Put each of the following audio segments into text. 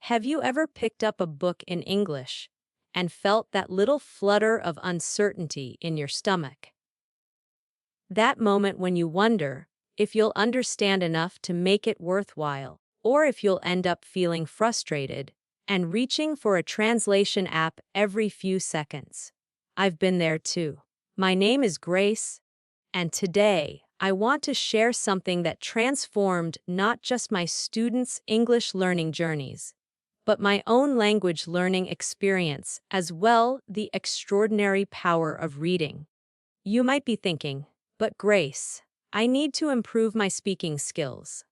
Have you ever picked up a book in English and felt that little flutter of uncertainty in your stomach? That moment when you wonder if you'll understand enough to make it worthwhile, or if you'll end up feeling frustrated and reaching for a translation app every few seconds. I've been there too. My name is Grace, and today I want to share something that transformed not just my students' English learning journeys, but my own language learning experience as well, the extraordinary power of reading. You might be thinking, but Grace, I need to improve my speaking skills.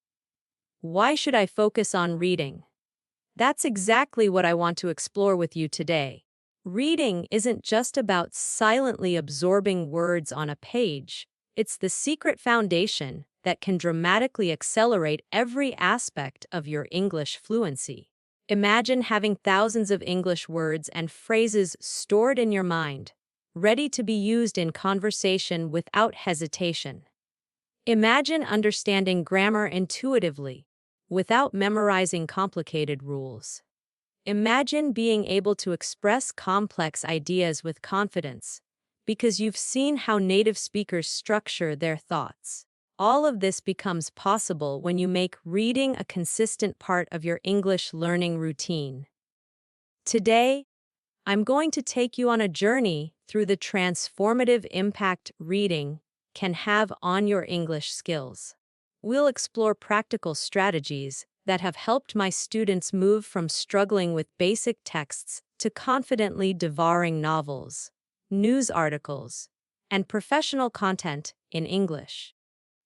Why should I focus on reading? That's exactly what I want to explore with you today. Reading isn't just about silently absorbing words on a page. It's the secret foundation that can dramatically accelerate every aspect of your English fluency. Imagine having thousands of English words and phrases stored in your mind, ready to be used in conversation without hesitation. Imagine understanding grammar intuitively, without memorizing complicated rules. Imagine being able to express complex ideas with confidence, because you've seen how native speakers structure their thoughts. All of this becomes possible when you make reading a consistent part of your English learning routine. Today, I'm going to take you on a journey through the transformative impact reading can have on your English skills. We'll explore practical strategies that have helped my students move from struggling with basic texts to confidently devouring novels, news articles, and professional content in English.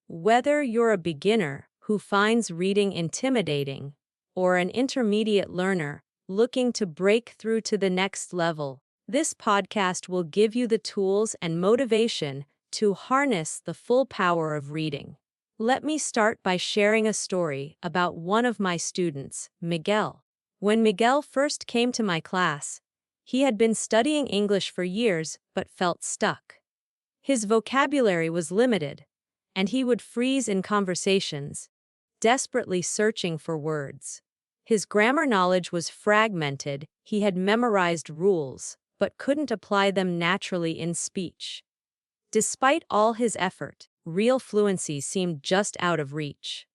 Whether you're a beginner who finds reading intimidating or an intermediate learner looking to break through to the next level, this podcast will give you the tools and motivation to harness the full power of reading. Let me start by sharing a story about one of my students, Miguel. When Miguel first came to my class, he had been studying English for years but felt stuck. His vocabulary was limited, and he would freeze in conversations, desperately searching for words. His grammar knowledge was fragmented. He had memorized rules, but couldn't apply them naturally in speech. Despite all his effort, real fluency seemed just out of reach.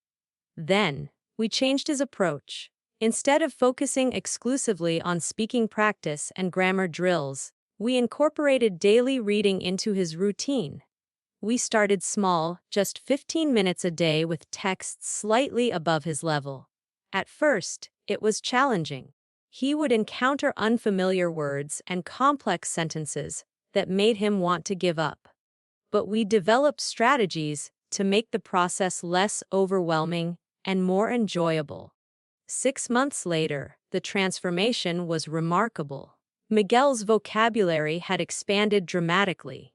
Then, we changed his approach. Instead of focusing exclusively on speaking practice and grammar drills, we incorporated daily reading into his routine. We started small, just 15 minutes a day with texts slightly above his level. At first, it was challenging. He would encounter unfamiliar words and complex sentences that made him want to give up. But we developed strategies to make the process less overwhelming and more enjoyable. 6 months later, the transformation was remarkable. Miguel's vocabulary had expanded dramatically.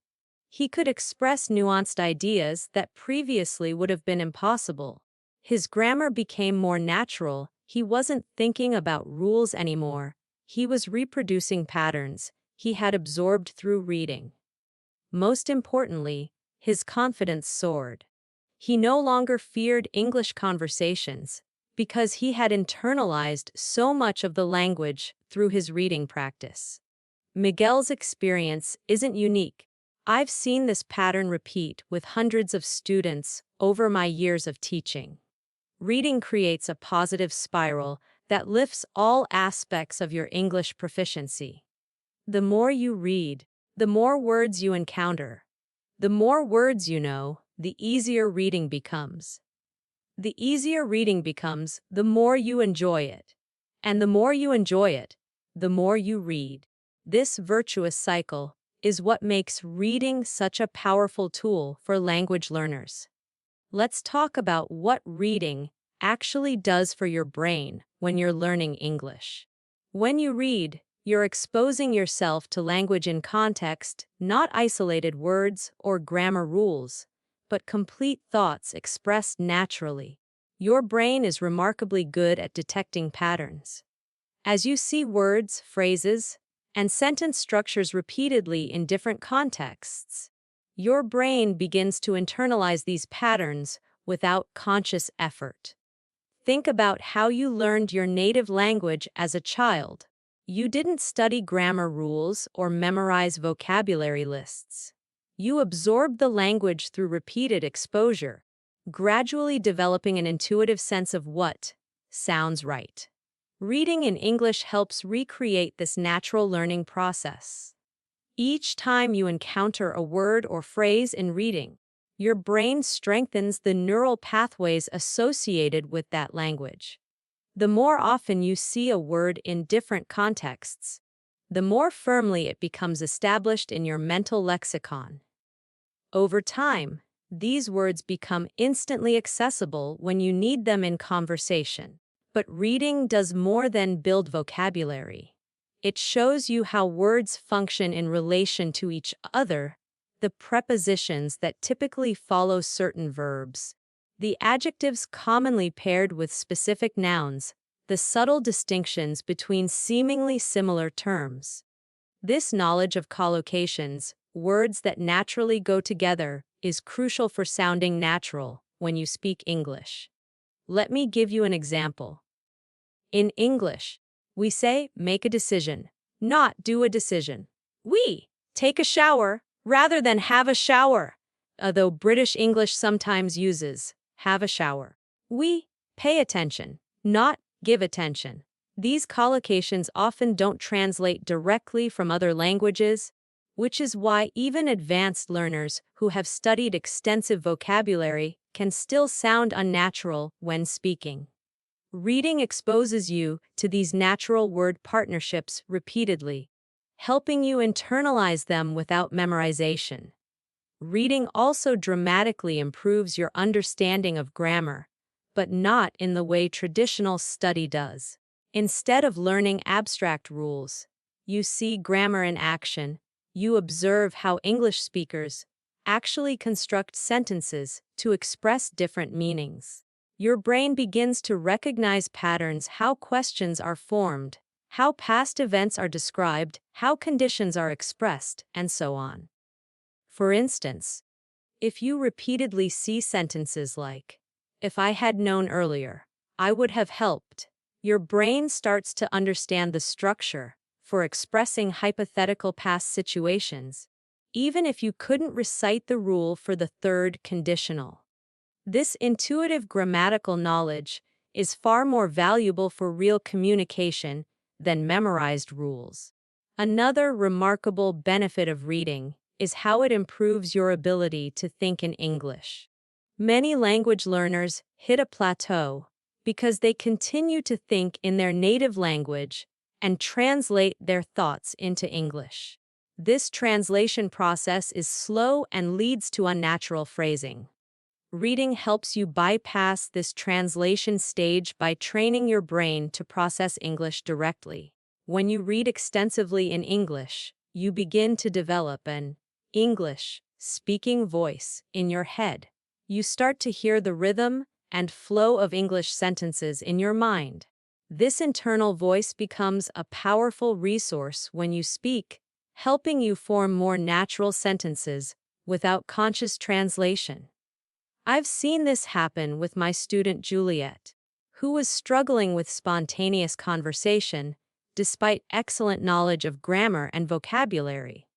He could express nuanced ideas that previously would have been impossible. His grammar became more natural. He wasn't thinking about rules anymore. He was reproducing patterns he had absorbed through reading. Most importantly, his confidence soared. He no longer feared English conversations because he had internalized so much of the language through his reading practice. Miguel's experience isn't unique. I've seen this pattern repeat with hundreds of students over my years of teaching. Reading creates a positive spiral that lifts all aspects of your English proficiency. The more you read, the more words you encounter. The more words you know, the easier reading becomes. The easier reading becomes, the more you enjoy it. And the more you enjoy it, the more you read. This virtuous cycle is what makes reading such a powerful tool for language learners. Let's talk about what reading actually does for your brain when you're learning English. When you read, you're exposing yourself to language in context, not isolated words or grammar rules, but complete thoughts expressed naturally. Your brain is remarkably good at detecting patterns. As you see words, phrases, and sentence structures repeatedly in different contexts, your brain begins to internalize these patterns without conscious effort. Think about how you learned your native language as a child. You didn't study grammar rules or memorize vocabulary lists. You absorbed the language through repeated exposure, gradually developing an intuitive sense of what sounds right. Reading in English helps recreate this natural learning process. Each time you encounter a word or phrase in reading, your brain strengthens the neural pathways associated with that language. The more often you see a word in different contexts, the more firmly it becomes established in your mental lexicon. Over time, these words become instantly accessible when you need them in conversation. But reading does more than build vocabulary. It shows you how words function in relation to each other, the prepositions that typically follow certain verbs, the adjectives commonly paired with specific nouns, the subtle distinctions between seemingly similar terms. This knowledge of collocations, words that naturally go together, is crucial for sounding natural when you speak English. Let me give you an example. In English, we say make a decision, not do a decision. We take a shower rather than have a shower, although British English sometimes uses have a shower. We pay attention, not give attention. These collocations often don't translate directly from other languages, which is why even advanced learners who have studied extensive vocabulary can still sound unnatural when speaking. Reading exposes you to these natural word partnerships repeatedly, helping you internalize them without memorization. Reading also dramatically improves your understanding of grammar, but not in the way traditional study does. Instead of learning abstract rules, you see grammar in action. You observe how English speakers actually construct sentences to express different meanings. Your brain begins to recognize patterns, how questions are formed, how past events are described, how conditions are expressed, and so on. For instance, if you repeatedly see sentences like, "If I had known earlier, I would have helped," your brain starts to understand the structure for expressing hypothetical past situations, even if you couldn't recite the rule for the third conditional. This intuitive grammatical knowledge is far more valuable for real communication than memorized rules. Another remarkable benefit of reading is how it improves your ability to think in English. Many language learners hit a plateau because they continue to think in their native language and translate their thoughts into English. This translation process is slow and leads to unnatural phrasing. Reading helps you bypass this translation stage by training your brain to process English directly. When you read extensively in English, you begin to develop an English speaking voice in your head. You start to hear the rhythm and flow of English sentences in your mind. This internal voice becomes a powerful resource when you speak, helping you form more natural sentences without conscious translation. I've seen this happen with my student Juliet, who was struggling with spontaneous conversation despite excellent knowledge of grammar and vocabulary.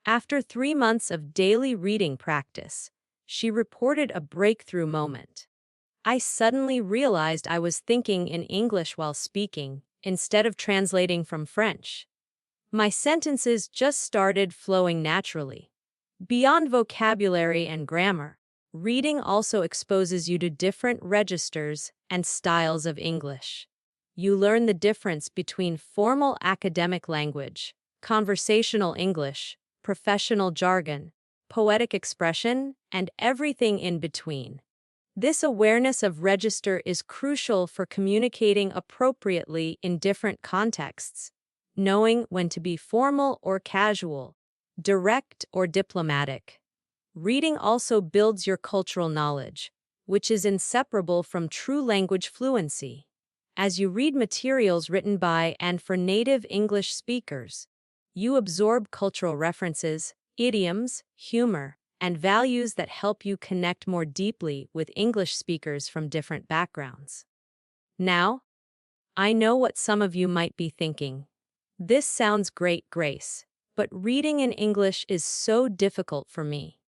After 3 months of daily reading practice, she reported a breakthrough moment. "I suddenly realized I was thinking in English while speaking, instead of translating from French. My sentences just started flowing naturally." Beyond vocabulary and grammar, reading also exposes you to different registers and styles of English. You learn the difference between formal academic language, conversational English, professional jargon, poetic expression, and everything in between. This awareness of register is crucial for communicating appropriately in different contexts, knowing when to be formal or casual, direct or diplomatic. Reading also builds your cultural knowledge, which is inseparable from true language fluency. As you read materials written by and for native English speakers, you absorb cultural references, idioms, humor, and values that help you connect more deeply with English speakers from different backgrounds. Now, I know what some of you might be thinking. This sounds great, Grace, but reading in English is so difficult for me.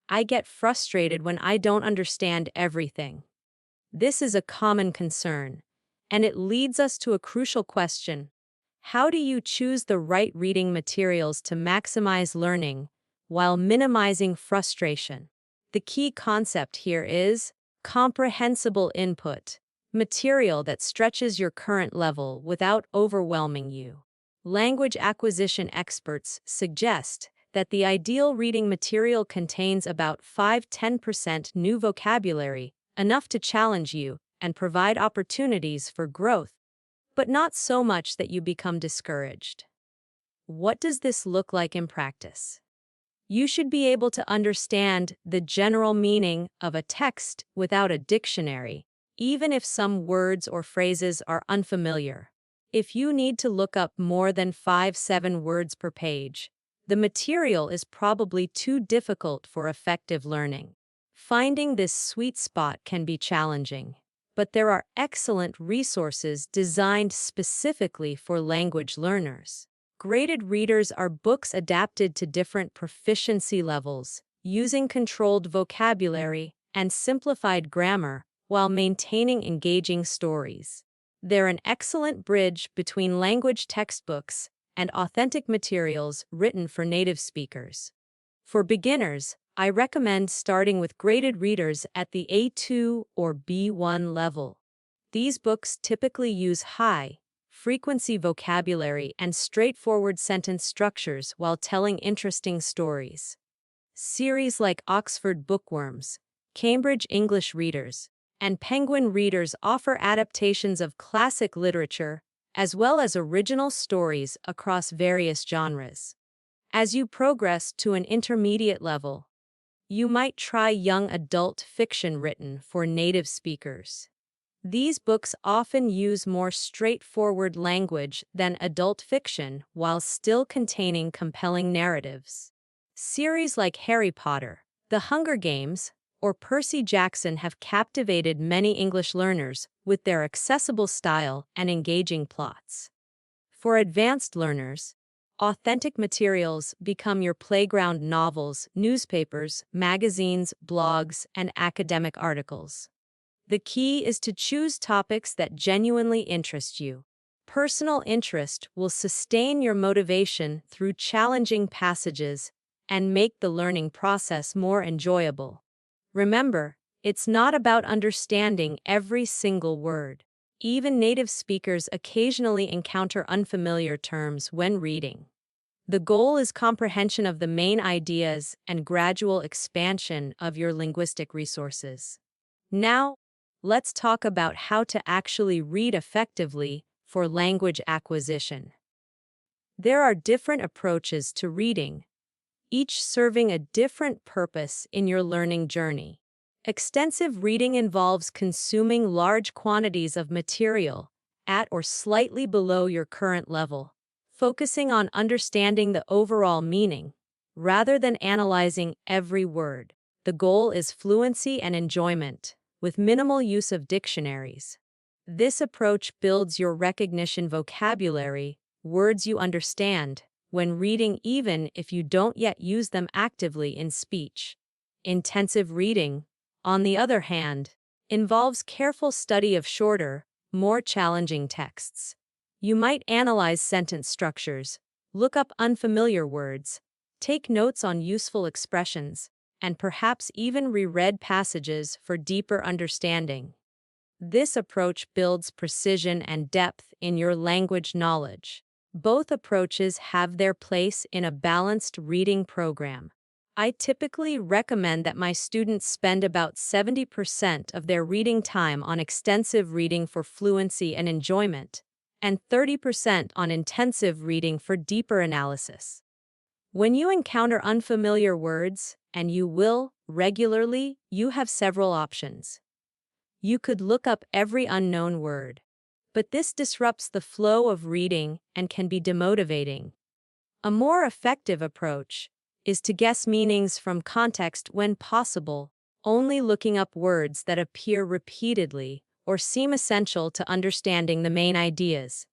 I get frustrated when I don't understand everything. This is a common concern, and it leads us to a crucial question. How do you choose the right reading materials to maximize learning while minimizing frustration? The key concept here is comprehensible input, material that stretches your current level without overwhelming you. Language acquisition experts suggest that the ideal reading material contains about 5–10% new vocabulary, enough to challenge you and provide opportunities for growth, but not so much that you become discouraged. What does this look like in practice? You should be able to understand the general meaning of a text without a dictionary, even if some words or phrases are unfamiliar. If you need to look up more than 5–7 words per page, the material is probably too difficult for effective learning. Finding this sweet spot can be challenging, but there are excellent resources designed specifically for language learners. Graded readers are books adapted to different proficiency levels, using controlled vocabulary and simplified grammar while maintaining engaging stories. They're an excellent bridge between language textbooks and authentic materials written for native speakers. For beginners, I recommend starting with graded readers at the A2 or B1 level. These books typically use high-frequency vocabulary and straightforward sentence structures while telling interesting stories. Series like Oxford Bookworms, Cambridge English Readers, and Penguin Readers offer adaptations of classic literature as well as original stories across various genres. As you progress to an intermediate level, you might try young adult fiction written for native speakers. These books often use more straightforward language than adult fiction while still containing compelling narratives. Series like Harry Potter, The Hunger Games, or Percy Jackson have captivated many English learners with their accessible style and engaging plots. For advanced learners, authentic materials become your playground: novels, newspapers, magazines, blogs, and academic articles. The key is to choose topics that genuinely interest you. Personal interest will sustain your motivation through challenging passages and make the learning process more enjoyable. Remember, it's not about understanding every single word. Even native speakers occasionally encounter unfamiliar terms when reading. The goal is comprehension of the main ideas and gradual expansion of your linguistic resources. Now, let's talk about how to actually read effectively for language acquisition. There are different approaches to reading, each serving a different purpose in your learning journey. Extensive reading involves consuming large quantities of material at or slightly below your current level, focusing on understanding the overall meaning rather than analyzing every word. The goal is fluency and enjoyment, with minimal use of dictionaries. This approach builds your recognition vocabulary, words you understand, when reading even if you don't yet use them actively in speech. Intensive reading, on the other hand, involves careful study of shorter, more challenging texts. You might analyze sentence structures, look up unfamiliar words, take notes on useful expressions, and perhaps even reread passages for deeper understanding. This approach builds precision and depth in your language knowledge. Both approaches have their place in a balanced reading program. I typically recommend that my students spend about 70% of their reading time on extensive reading for fluency and enjoyment, and 30% on intensive reading for deeper analysis. When you encounter unfamiliar words, and you will regularly, you have several options. You could look up every unknown word, but this disrupts the flow of reading and can be demotivating. A more effective approach is to guess meanings from context when possible, only looking up words that appear repeatedly or seem essential to understanding the main ideas.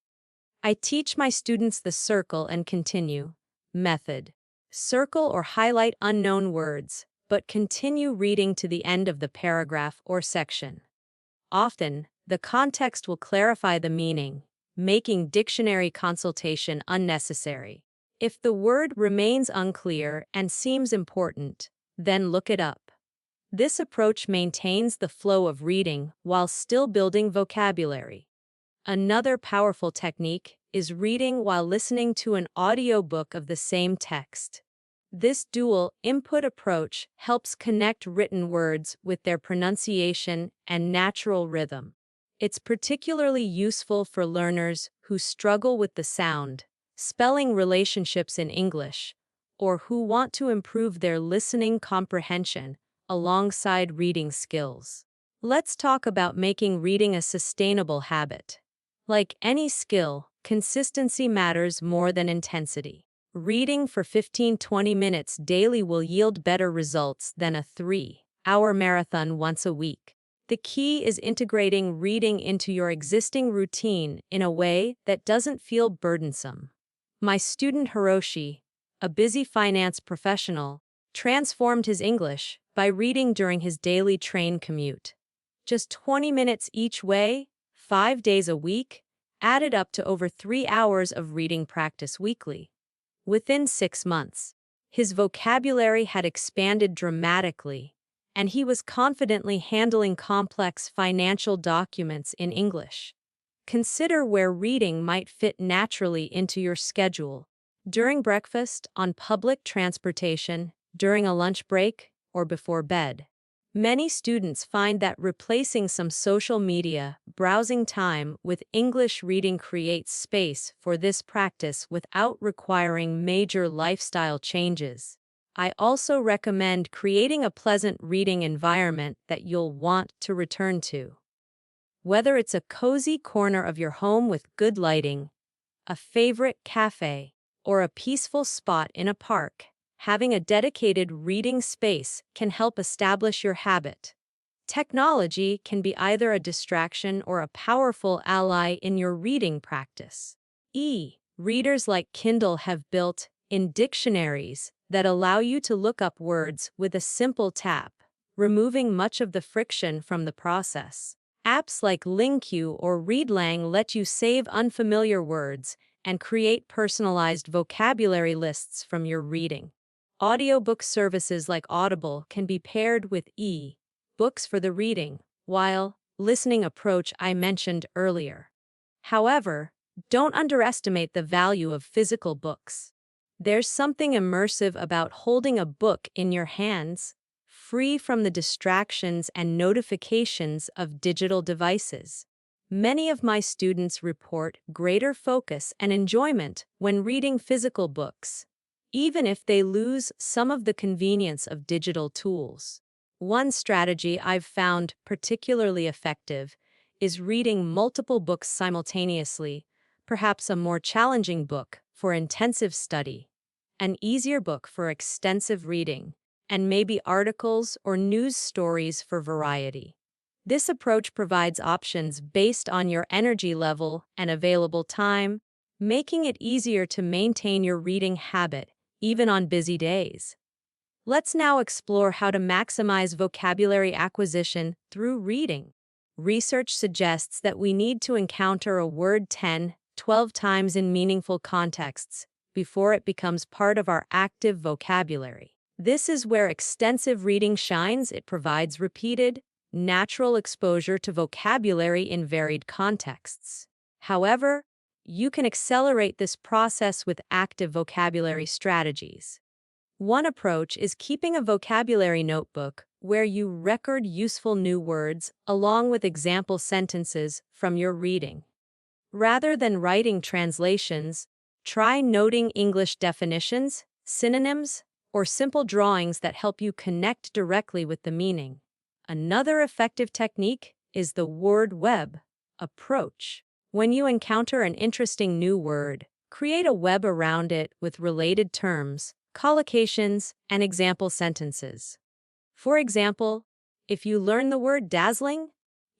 I teach my students the circle and continue method. Circle or highlight unknown words, but continue reading to the end of the paragraph or section. Often, the context will clarify the meaning, making dictionary consultation unnecessary. If the word remains unclear and seems important, then look it up. This approach maintains the flow of reading while still building vocabulary. Another powerful technique is reading while listening to an audiobook of the same text. This dual input approach helps connect written words with their pronunciation and natural rhythm. It's particularly useful for learners who struggle with the sound, spelling relationships in English, or who want to improve their listening comprehension alongside reading skills. Let's talk about making reading a sustainable habit. Like any skill, consistency matters more than intensity. Reading for 15-20 minutes daily will yield better results than a 3-hour marathon once a week. The key is integrating reading into your existing routine in a way that doesn't feel burdensome. My student Hiroshi, a busy finance professional, transformed his English by reading during his daily train commute. Just 20 minutes each way, 5 days a week, added up to over 3 hours of reading practice weekly. Within 6 months, his vocabulary had expanded dramatically, and he was confidently handling complex financial documents in English. Consider where reading might fit naturally into your schedule: during breakfast, on public transportation, during a lunch break, or before bed. Many students find that replacing some social media browsing time with English reading creates space for this practice without requiring major lifestyle changes. I also recommend creating a pleasant reading environment that you'll want to return to. Whether it's a cozy corner of your home with good lighting, a favorite cafe, or a peaceful spot in a park, having a dedicated reading space can help establish your habit. Technology can be either a distraction or a powerful ally in your reading practice. Readers like Kindle have built-in dictionaries that allow you to look up words with a simple tap, removing much of the friction from the process. Apps like LingQ or ReadLang let you save unfamiliar words and create personalized vocabulary lists from your reading. Audiobook services like Audible can be paired with books for the reading, while listening approach I mentioned earlier. However, don't underestimate the value of physical books. There's something immersive about holding a book in your hands, free from the distractions and notifications of digital devices. Many of my students report greater focus and enjoyment when reading physical books, even if they lose some of the convenience of digital tools. One strategy I've found particularly effective is reading multiple books simultaneously, perhaps a more challenging book for intensive study, an easier book for extensive reading, and maybe articles or news stories for variety. This approach provides options based on your energy level and available time, making it easier to maintain your reading habit even on busy days. Let's now explore how to maximize vocabulary acquisition through reading. Research suggests that we need to encounter a word 10-12 times in meaningful contexts before it becomes part of our active vocabulary. This is where extensive reading shines. It provides repeated, natural exposure to vocabulary in varied contexts. However, you can accelerate this process with active vocabulary strategies. One approach is keeping a vocabulary notebook where you record useful new words along with example sentences from your reading. Rather than writing translations, try noting English definitions, synonyms, or simple drawings that help you connect directly with the meaning. Another effective technique is the word web approach. When you encounter an interesting new word, create a web around it with related terms, collocations, and example sentences. For example, if you learn the word dazzling,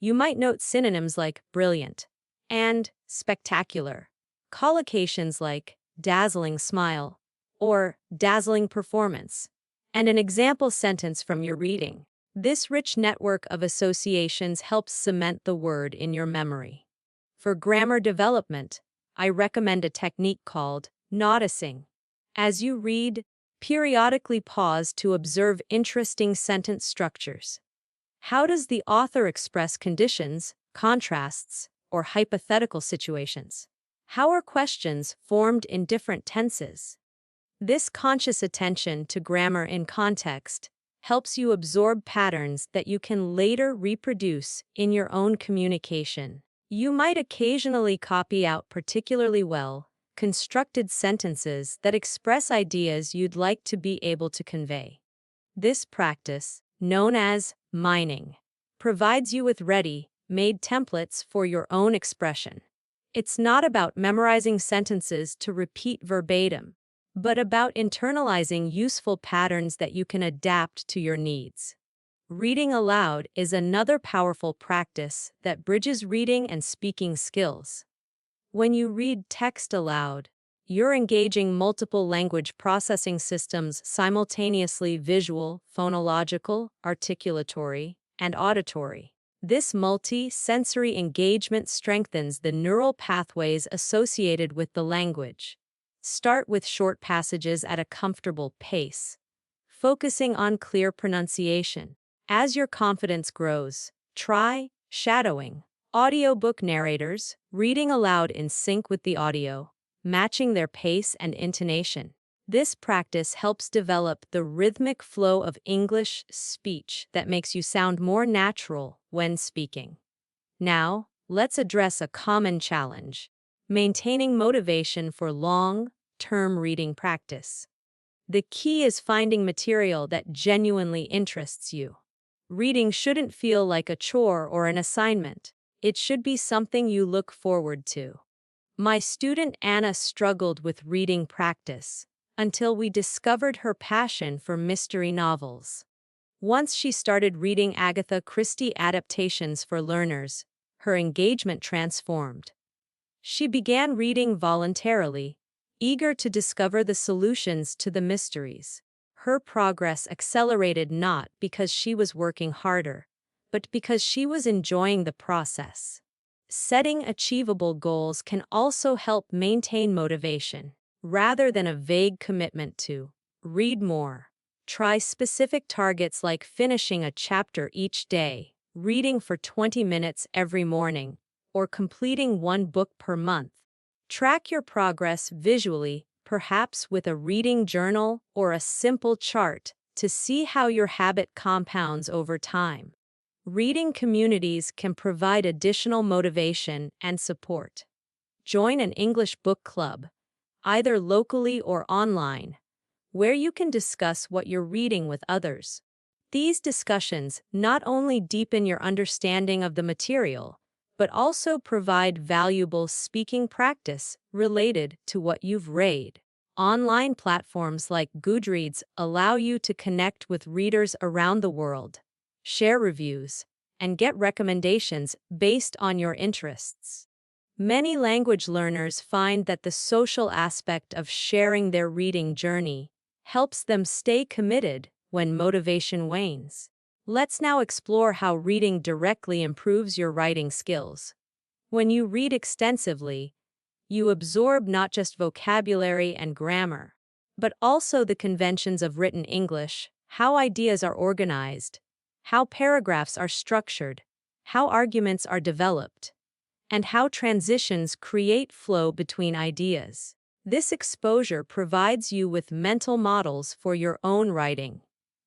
you might note synonyms like brilliant and spectacular, collocations like dazzling smile or dazzling performance, and an example sentence from your reading. This rich network of associations helps cement the word in your memory. For grammar development, I recommend a technique called noticing. As you read, periodically pause to observe interesting sentence structures. How does the author express conditions, contrasts, or hypothetical situations? How are questions formed in different tenses? This conscious attention to grammar in context helps you absorb patterns that you can later reproduce in your own communication. You might occasionally copy out particularly well constructed sentences that express ideas you'd like to be able to convey. This practice, known as mining, provides you with ready-made templates for your own expression. It's not about memorizing sentences to repeat verbatim, but about internalizing useful patterns that you can adapt to your needs. Reading aloud is another powerful practice that bridges reading and speaking skills. When you read text aloud, you're engaging multiple language processing systems simultaneously: visual, phonological, articulatory, and auditory. This multi-sensory engagement strengthens the neural pathways associated with the language. Start with short passages at a comfortable pace, focusing on clear pronunciation. As your confidence grows, try shadowing audiobook narrators, reading aloud in sync with the audio, matching their pace and intonation. This practice helps develop the rhythmic flow of English speech that makes you sound more natural when speaking. Now, let's address a common challenge: maintaining motivation for long-term reading practice. The key is finding material that genuinely interests you. Reading shouldn't feel like a chore or an assignment. It should be something you look forward to. My student Anna struggled with reading practice until we discovered her passion for mystery novels. Once she started reading Agatha Christie adaptations for learners, her engagement transformed. She began reading voluntarily, eager to discover the solutions to the mysteries. Her progress accelerated not because she was working harder, but because she was enjoying the process. Setting achievable goals can also help maintain motivation. Rather than a vague commitment to read more, try specific targets like finishing a chapter each day, reading for 20 minutes every morning, or completing one book per month. Track your progress visually, perhaps with a reading journal or a simple chart, to see how your habit compounds over time. Reading communities can provide additional motivation and support. Join an English book club, either locally or online, where you can discuss what you're reading with others. These discussions not only deepen your understanding of the material, but also provide valuable speaking practice related to what you've read. Online platforms like Goodreads allow you to connect with readers around the world, share reviews, and get recommendations based on your interests. Many language learners find that the social aspect of sharing their reading journey helps them stay committed when motivation wanes. Let's now explore how reading directly improves your writing skills. When you read extensively, you absorb not just vocabulary and grammar, but also the conventions of written English, how ideas are organized, how paragraphs are structured, how arguments are developed, and how transitions create flow between ideas. This exposure provides you with mental models for your own writing.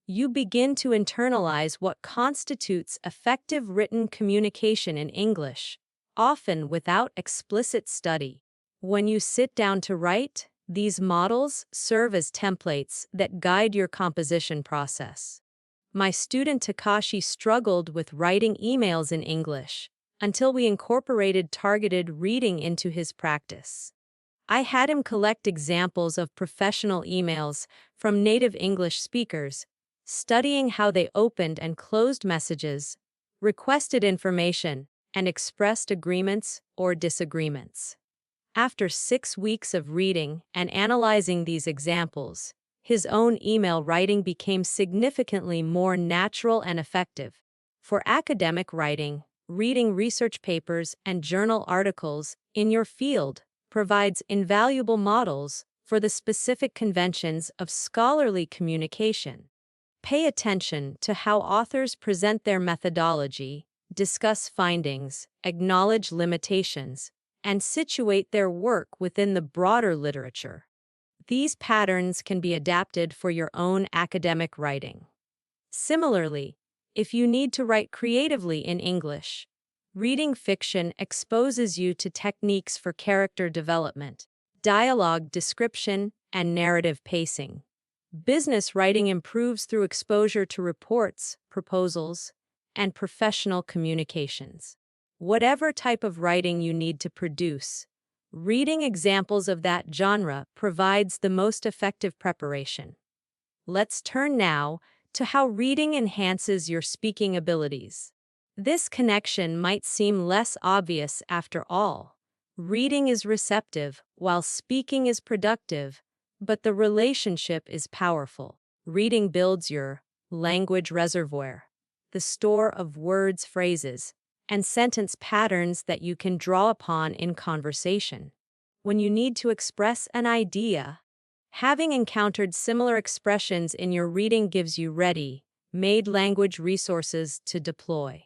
You begin to internalize what constitutes effective written communication in English, often without explicit study. When you sit down to write, these models serve as templates that guide your composition process. My student Takashi struggled with writing emails in English until we incorporated targeted reading into his practice. I had him collect examples of professional emails from native English speakers, studying how they opened and closed messages, requested information, and expressed agreements or disagreements. After 6 weeks of reading and analyzing these examples, his own email writing became significantly more natural and effective. For academic writing, reading research papers and journal articles in your field provides invaluable models for the specific conventions of scholarly communication. Pay attention to how authors present their methodology, discuss findings, acknowledge limitations, and situate their work within the broader literature. These patterns can be adapted for your own academic writing. Similarly, if you need to write creatively in English, reading fiction exposes you to techniques for character development, dialogue description, and narrative pacing. Business writing improves through exposure to reports, proposals, and professional communications. Whatever type of writing you need to produce, reading examples of that genre provides the most effective preparation. Let's turn now to how reading enhances your speaking abilities. This connection might seem less obvious after all. Reading is receptive, while speaking is productive, but the relationship is powerful. Reading builds your language reservoir, the store of words, phrases, and sentence patterns that you can draw upon in conversation. When you need to express an idea, having encountered similar expressions in your reading gives you ready-made language resources to deploy.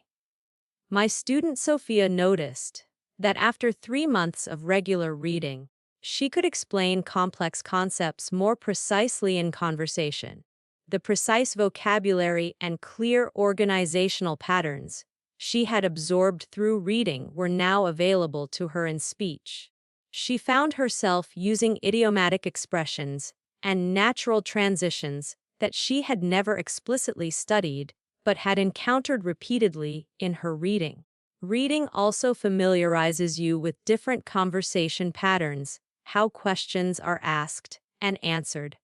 My student Sophia noticed that after 3 months of regular reading, she could explain complex concepts more precisely in conversation. The precise vocabulary and clear organizational patterns she had absorbed through reading were now available to her in speech. She found herself using idiomatic expressions and natural transitions that she had never explicitly studied but had encountered repeatedly in her reading. Reading also familiarizes you with different conversation patterns, how questions are asked and answered,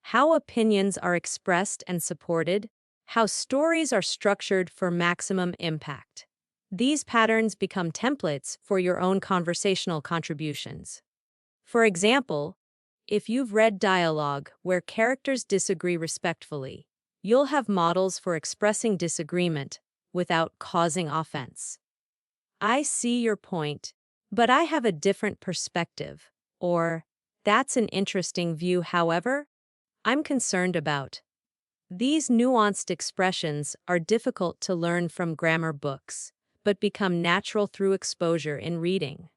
how opinions are expressed and supported, how stories are structured for maximum impact. These patterns become templates for your own conversational contributions. For example, if you've read dialogue where characters disagree respectfully, you'll have models for expressing disagreement without causing offense. I see your point, but I have a different perspective. Or, that's an interesting view, however, I'm concerned about. These nuanced expressions are difficult to learn from grammar books, but become natural through exposure in reading.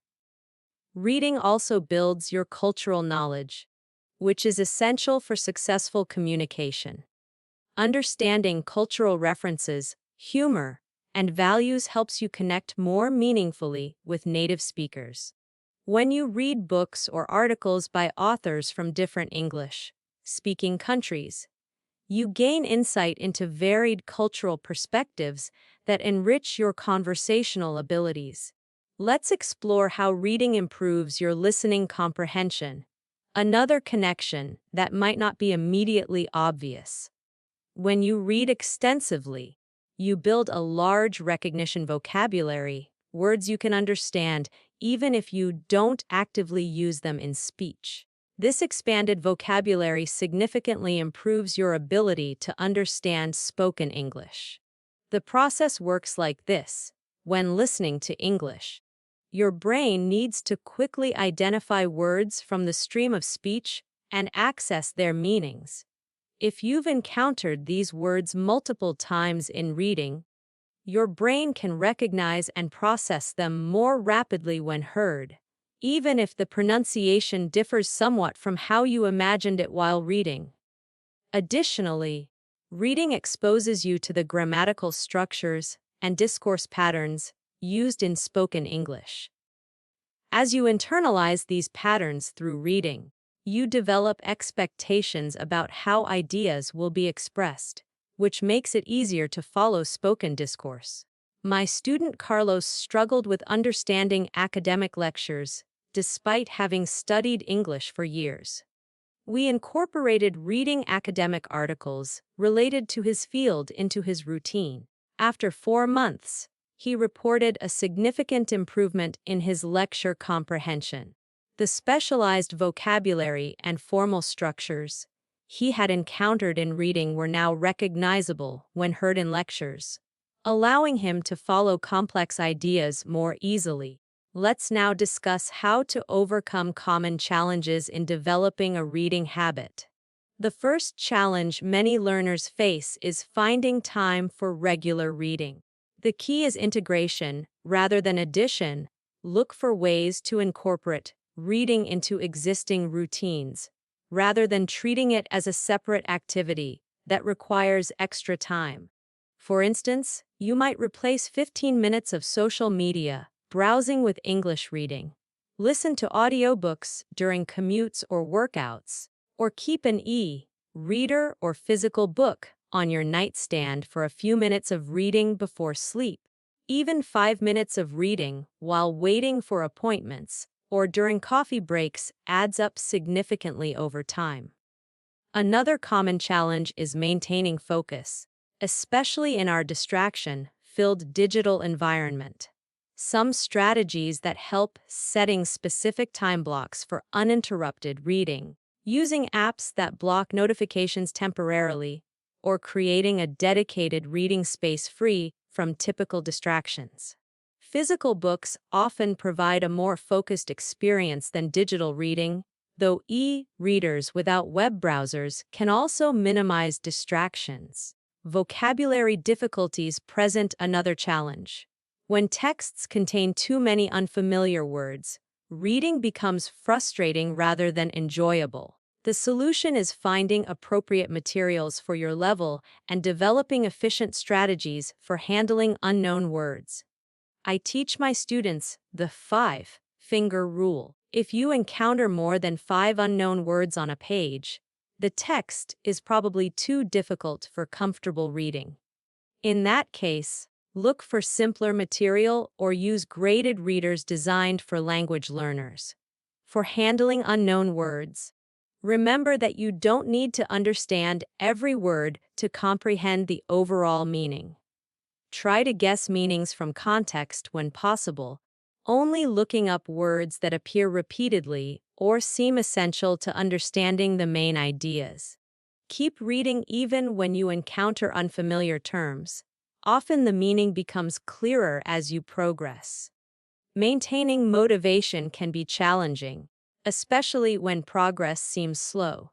Reading also builds your cultural knowledge, which is essential for successful communication. Understanding cultural references, humor, and values helps you connect more meaningfully with native speakers. When you read books or articles by authors from different English-speaking countries, you gain insight into varied cultural perspectives that enrich your conversational abilities. Let's explore how reading improves your listening comprehension, another connection that might not be immediately obvious. When you read extensively, you build a large recognition vocabulary, words you can understand even if you don't actively use them in speech. This expanded vocabulary significantly improves your ability to understand spoken English. The process works like this. When listening to English, your brain needs to quickly identify words from the stream of speech and access their meanings. If you've encountered these words multiple times in reading, your brain can recognize and process them more rapidly when heard, even if the pronunciation differs somewhat from how you imagined it while reading. Additionally, reading exposes you to the grammatical structures and discourse patterns used in spoken English. As you internalize these patterns through reading, you develop expectations about how ideas will be expressed, which makes it easier to follow spoken discourse. My student Carlos struggled with understanding academic lectures despite having studied English for years. We incorporated reading academic articles related to his field into his routine. After 4 months, he reported a significant improvement in his lecture comprehension. The specialized vocabulary and formal structures he had encountered in reading were now recognizable when heard in lectures, allowing him to follow complex ideas more easily. Let's now discuss how to overcome common challenges in developing a reading habit. The first challenge many learners face is finding time for regular reading. The key is integration rather than addition. Look for ways to incorporate reading into existing routines, rather than treating it as a separate activity that requires extra time. For instance, you might replace 15 minutes of social media browsing with English reading. Listen to audiobooks during commutes or workouts, or keep an e-reader or physical book on your nightstand for a few minutes of reading before sleep. Even 5 minutes of reading while waiting for appointments or during coffee breaks adds up significantly over time. Another common challenge is maintaining focus, especially in our distraction-filled digital environment. Some strategies that help: setting specific time blocks for uninterrupted reading, using apps that block notifications temporarily, or creating a dedicated reading space free from typical distractions. Physical books often provide a more focused experience than digital reading, though e-readers without web browsers can also minimize distractions. Vocabulary difficulties present another challenge. When texts contain too many unfamiliar words, reading becomes frustrating rather than enjoyable. The solution is finding appropriate materials for your level and developing efficient strategies for handling unknown words. I teach my students the 5-finger rule. If you encounter more than 5 unknown words on a page, the text is probably too difficult for comfortable reading. In that case, look for simpler material or use graded readers designed for language learners. For handling unknown words, remember that you don't need to understand every word to comprehend the overall meaning. Try to guess meanings from context when possible, only looking up words that appear repeatedly or seem essential to understanding the main ideas. Keep reading even when you encounter unfamiliar terms. Often the meaning becomes clearer as you progress. Maintaining motivation can be challenging, especially when progress seems slow.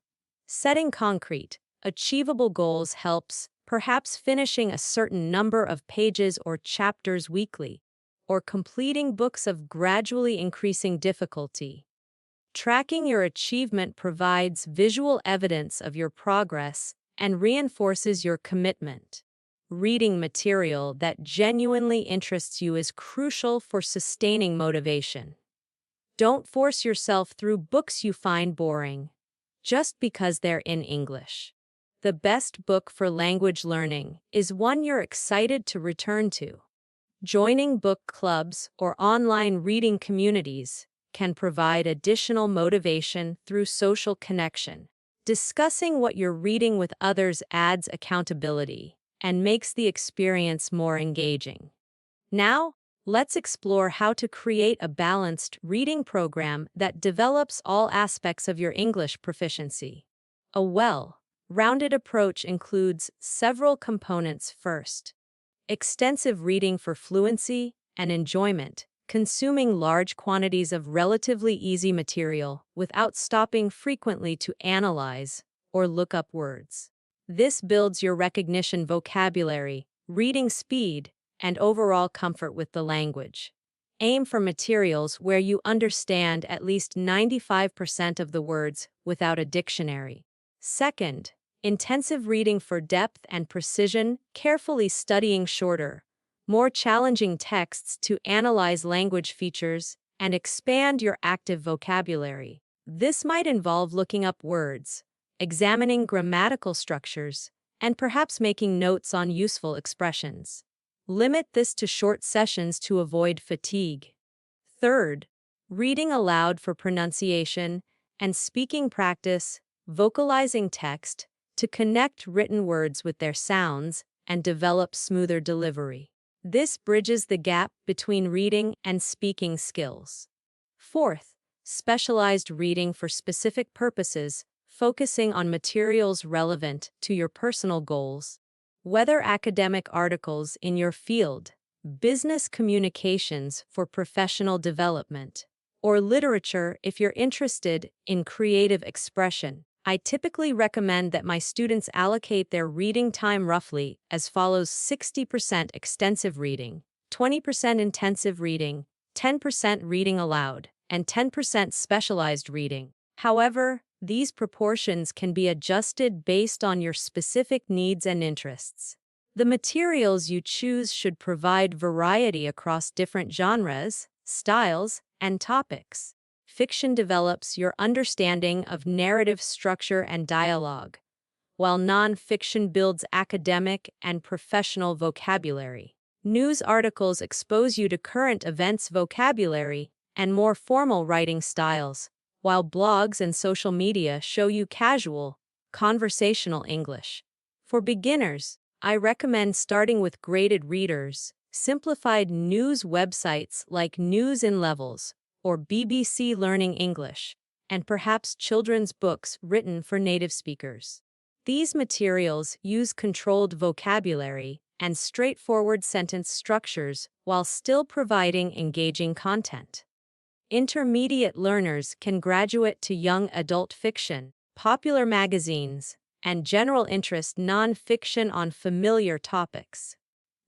Setting concrete, achievable goals helps, perhaps finishing a certain number of pages or chapters weekly, or completing books of gradually increasing difficulty. Tracking your achievement provides visual evidence of your progress and reinforces your commitment. Reading material that genuinely interests you is crucial for sustaining motivation. Don't force yourself through books you find boring, just because they're in English. The best book for language learning is one you're excited to return to. Joining book clubs or online reading communities can provide additional motivation through social connection. Discussing what you're reading with others adds accountability and makes the experience more engaging. Now, let's explore how to create a balanced reading program that develops all aspects of your English proficiency. A well-rounded approach includes several components. First, extensive reading for fluency and enjoyment, consuming large quantities of relatively easy material without stopping frequently to analyze or look up words. This builds your recognition, vocabulary, reading speed, and overall comfort with the language. Aim for materials where you understand at least 95% of the words without a dictionary. Second, intensive reading for depth and precision, carefully studying shorter, more challenging texts to analyze language features and expand your active vocabulary. This might involve looking up words, examining grammatical structures, and perhaps making notes on useful expressions. Limit this to short sessions to avoid fatigue. Third, reading aloud for pronunciation, and speaking practice, vocalizing text, to connect written words with their sounds and develop smoother delivery. This bridges the gap between reading and speaking skills. Fourth, specialized reading for specific purposes, focusing on materials relevant to your personal goals. Whether academic articles in your field, business communications for professional development, or literature if you're interested in creative expression, I typically recommend that my students allocate their reading time roughly as follows: 60% extensive reading, 20% intensive reading, 10% reading aloud, and 10% specialized reading. However, these proportions can be adjusted based on your specific needs and interests. The materials you choose should provide variety across different genres, styles, and topics. Fiction develops your understanding of narrative structure and dialogue, while non-fiction builds academic and professional vocabulary. News articles expose you to current events vocabulary and more formal writing styles, while blogs and social media show you casual, conversational English. For beginners, I recommend starting with graded readers, simplified news websites like News in Levels or BBC Learning English, and perhaps children's books written for native speakers. These materials use controlled vocabulary and straightforward sentence structures while still providing engaging content. Intermediate learners can graduate to young adult fiction, popular magazines, and general interest non-fiction on familiar topics.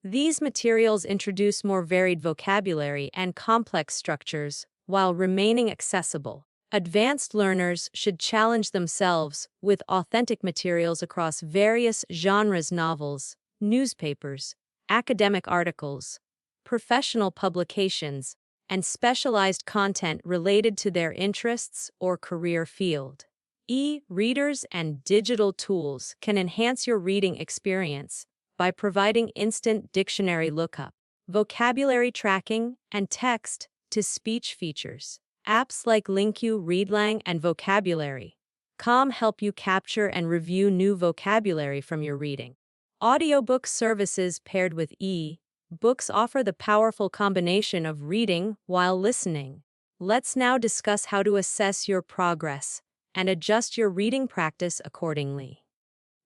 These materials introduce more varied vocabulary and complex structures while remaining accessible. Advanced learners should challenge themselves with authentic materials across various genres: novels, newspapers, academic articles, professional publications, and specialized content related to their interests or career field. E-readers and digital tools can enhance your reading experience by providing instant dictionary lookup, vocabulary tracking, and text-to-speech features. Apps like LingQ, Readlang, and Vocabulary.com help you capture and review new vocabulary from your reading. Audiobook services paired with e-books offer the powerful combination of reading while listening. Let's now discuss how to assess your progress and adjust your reading practice accordingly.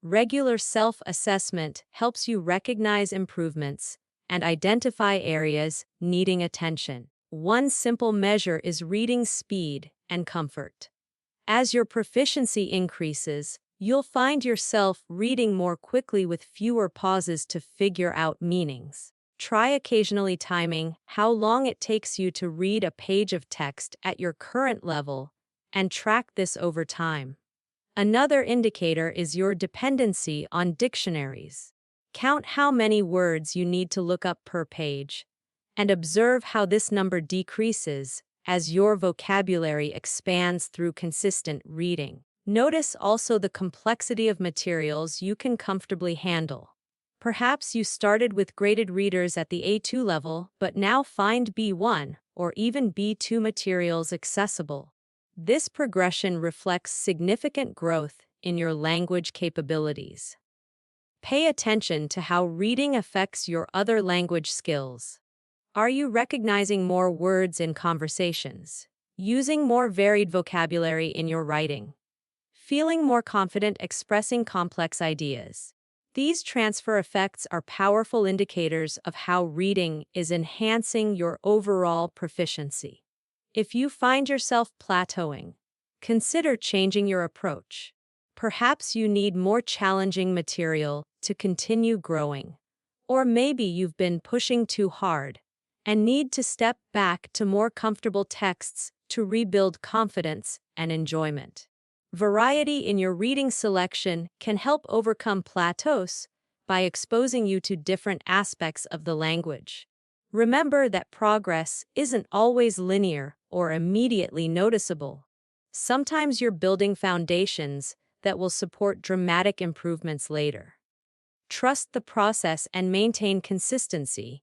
Regular self-assessment helps you recognize improvements and identify areas needing attention. One simple measure is reading speed and comfort. As your proficiency increases, you'll find yourself reading more quickly with fewer pauses to figure out meanings. Try occasionally timing how long it takes you to read a page of text at your current level and track this over time. Another indicator is your dependency on dictionaries. Count how many words you need to look up per page, and observe how this number decreases as your vocabulary expands through consistent reading. Notice also the complexity of materials you can comfortably handle. Perhaps you started with graded readers at the A2 level, but now find B1 or even B2 materials accessible. This progression reflects significant growth in your language capabilities. Pay attention to how reading affects your other language skills. Are you recognizing more words in conversations? Using more varied vocabulary in your writing? Feeling more confident expressing complex ideas? These transfer effects are powerful indicators of how reading is enhancing your overall proficiency. If you find yourself plateauing, consider changing your approach. Perhaps you need more challenging material to continue growing. Or maybe you've been pushing too hard and need to step back to more comfortable texts to rebuild confidence and enjoyment. Variety in your reading selection can help overcome plateaus by exposing you to different aspects of the language. Remember that progress isn't always linear or immediately noticeable. Sometimes you're building foundations that will support dramatic improvements later. Trust the process and maintain consistency,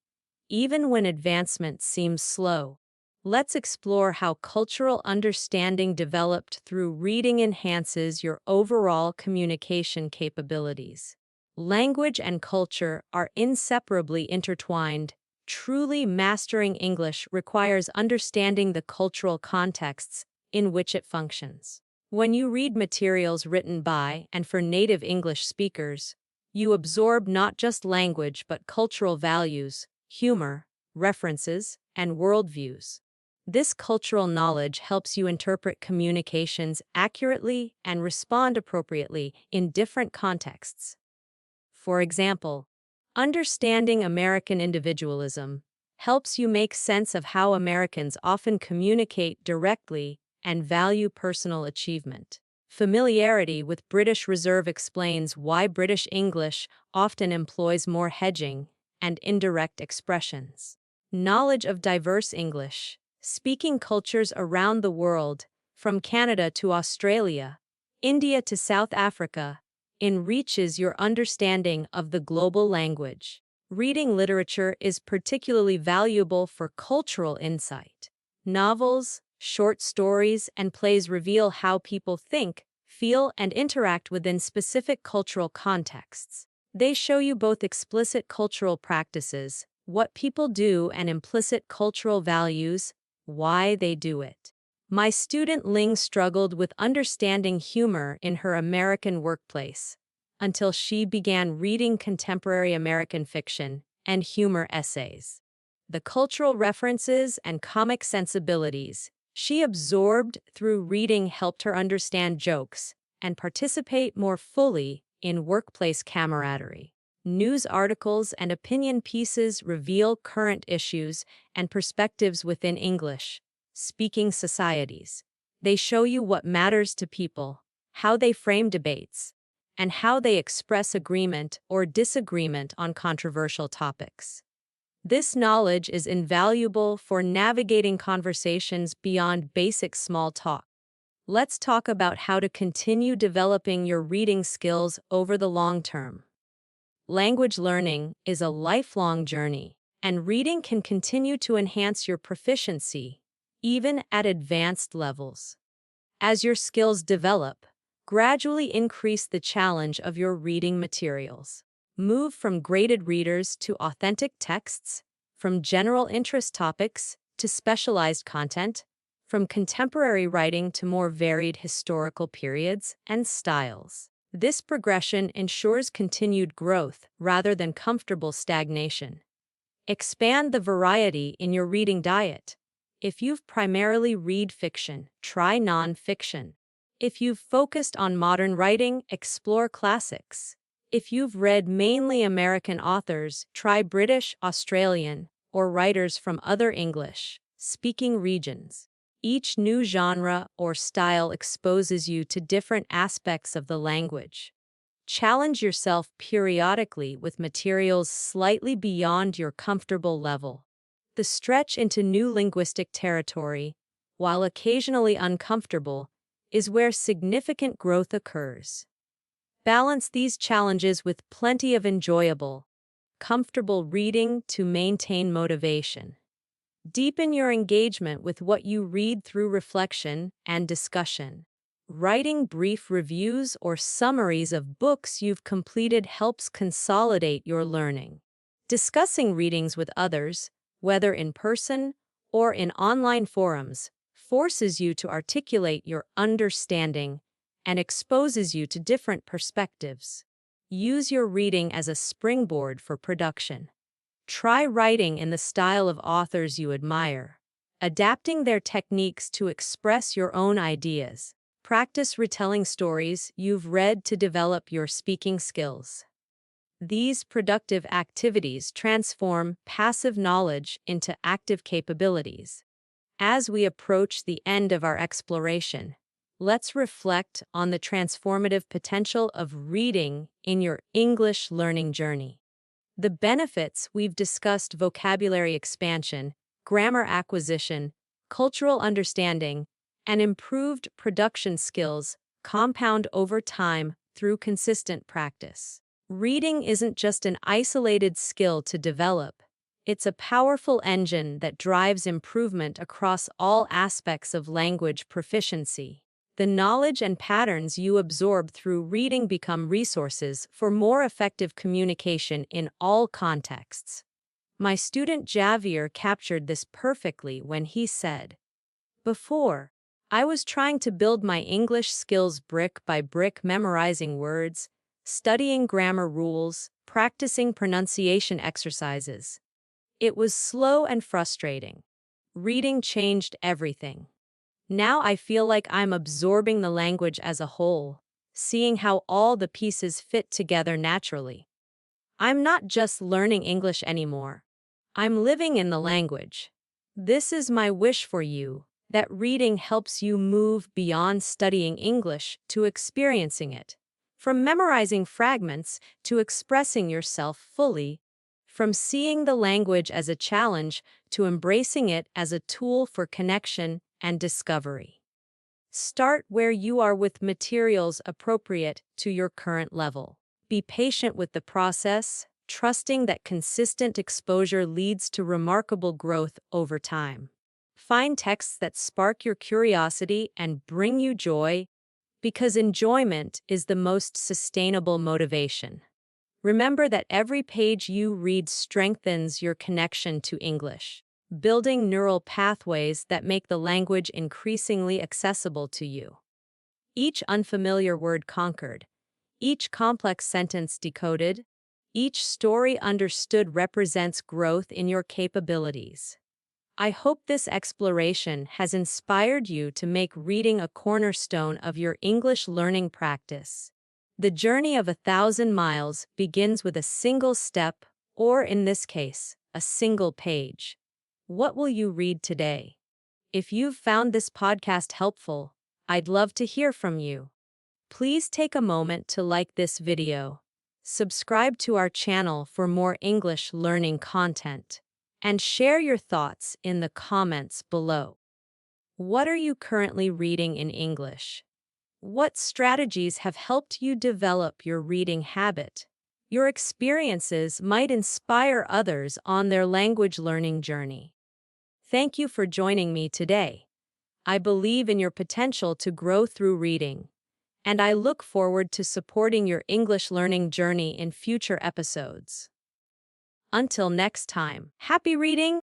even when advancement seems slow. Let's explore how cultural understanding developed through reading enhances your overall communication capabilities. Language and culture are inseparably intertwined. Truly mastering English requires understanding the cultural contexts in which it functions. When you read materials written by and for native English speakers, you absorb not just language but cultural values, humor, references, and worldviews. This cultural knowledge helps you interpret communications accurately and respond appropriately in different contexts. For example, understanding American individualism helps you make sense of how Americans often communicate directly and value personal achievement. Familiarity with British Reserve explains why British English often employs more hedging and indirect expressions. Knowledge of diverse English, speaking cultures around the world, from Canada to Australia, India to South Africa, enriches your understanding of the global language. Reading literature is particularly valuable for cultural insight. Novels, short stories, and plays reveal how people think, feel, and interact within specific cultural contexts. They show you both explicit cultural practices, what people do, and implicit cultural values, why they do it. My student Ling struggled with understanding humor in her American workplace until she began reading contemporary American fiction and humor essays. The cultural references and comic sensibilities she absorbed through reading helped her understand jokes and participate more fully in workplace camaraderie. News articles and opinion pieces reveal current issues and perspectives within English speaking societies. They show you what matters to people, how they frame debates, and how they express agreement or disagreement on controversial topics. This knowledge is invaluable for navigating conversations beyond basic small talk. Let's talk about how to continue developing your reading skills over the long term. Language learning is a lifelong journey, and reading can continue to enhance your proficiency, even at advanced levels. As your skills develop, gradually increase the challenge of your reading materials. Move from graded readers to authentic texts, from general interest topics to specialized content, from contemporary writing to more varied historical periods and styles. This progression ensures continued growth rather than comfortable stagnation. Expand the variety in your reading diet. If you've primarily read fiction, try non-fiction. If you've focused on modern writing, explore classics. If you've read mainly American authors, try British, Australian, or writers from other English-speaking regions. Each new genre or style exposes you to different aspects of the language. Challenge yourself periodically with materials slightly beyond your comfortable level. The stretch into new linguistic territory, while occasionally uncomfortable, is where significant growth occurs. Balance these challenges with plenty of enjoyable, comfortable reading to maintain motivation. Deepen your engagement with what you read through reflection and discussion. Writing brief reviews or summaries of books you've completed helps consolidate your learning. Discussing readings with others, whether in person or in online forums, forces you to articulate your understanding and exposes you to different perspectives. Use your reading as a springboard for production. Try writing in the style of authors you admire, adapting their techniques to express your own ideas. Practice retelling stories you've read to develop your speaking skills. These productive activities transform passive knowledge into active capabilities. As we approach the end of our exploration, let's reflect on the transformative potential of reading in your English learning journey. The benefits we've discussed: vocabulary expansion, grammar acquisition, cultural understanding, and improved production skills compound over time through consistent practice. Reading isn't just an isolated skill to develop, It's a powerful engine that drives improvement across all aspects of language proficiency. The knowledge and patterns you absorb through reading become resources for more effective communication in all contexts. My student Javier captured this perfectly when he said, "Before, I was trying to build my English skills brick by brick, memorizing words, studying grammar rules, practicing pronunciation exercises. It was slow and frustrating. Reading changed everything. Now I feel like I'm absorbing the language as a whole, seeing how all the pieces fit together naturally. I'm not just learning English anymore. I'm living in the language." This is my wish for you, that reading helps you move beyond studying English to experiencing it. From memorizing fragments to expressing yourself fully, from seeing the language as a challenge to embracing it as a tool for connection and discovery. Start where you are with materials appropriate to your current level. Be patient with the process, trusting that consistent exposure leads to remarkable growth over time. Find texts that spark your curiosity and bring you joy, because enjoyment is the most sustainable motivation. Remember that every page you read strengthens your connection to English, building neural pathways that make the language increasingly accessible to you. Each unfamiliar word conquered, each complex sentence decoded, each story understood represents growth in your capabilities. I hope this exploration has inspired you to make reading a cornerstone of your English learning practice. The journey of 1,000 miles begins with a single step, or in this case, a single page. What will you read today? If you've found this podcast helpful, I'd love to hear from you. Please take a moment to like this video, subscribe to our channel for more English learning content, and share your thoughts in the comments below. What are you currently reading in English? What strategies have helped you develop your reading habit? Your experiences might inspire others on their language learning journey. Thank you for joining me today. I believe in your potential to grow through reading, and I look forward to supporting your English learning journey in future episodes. Until next time, happy reading!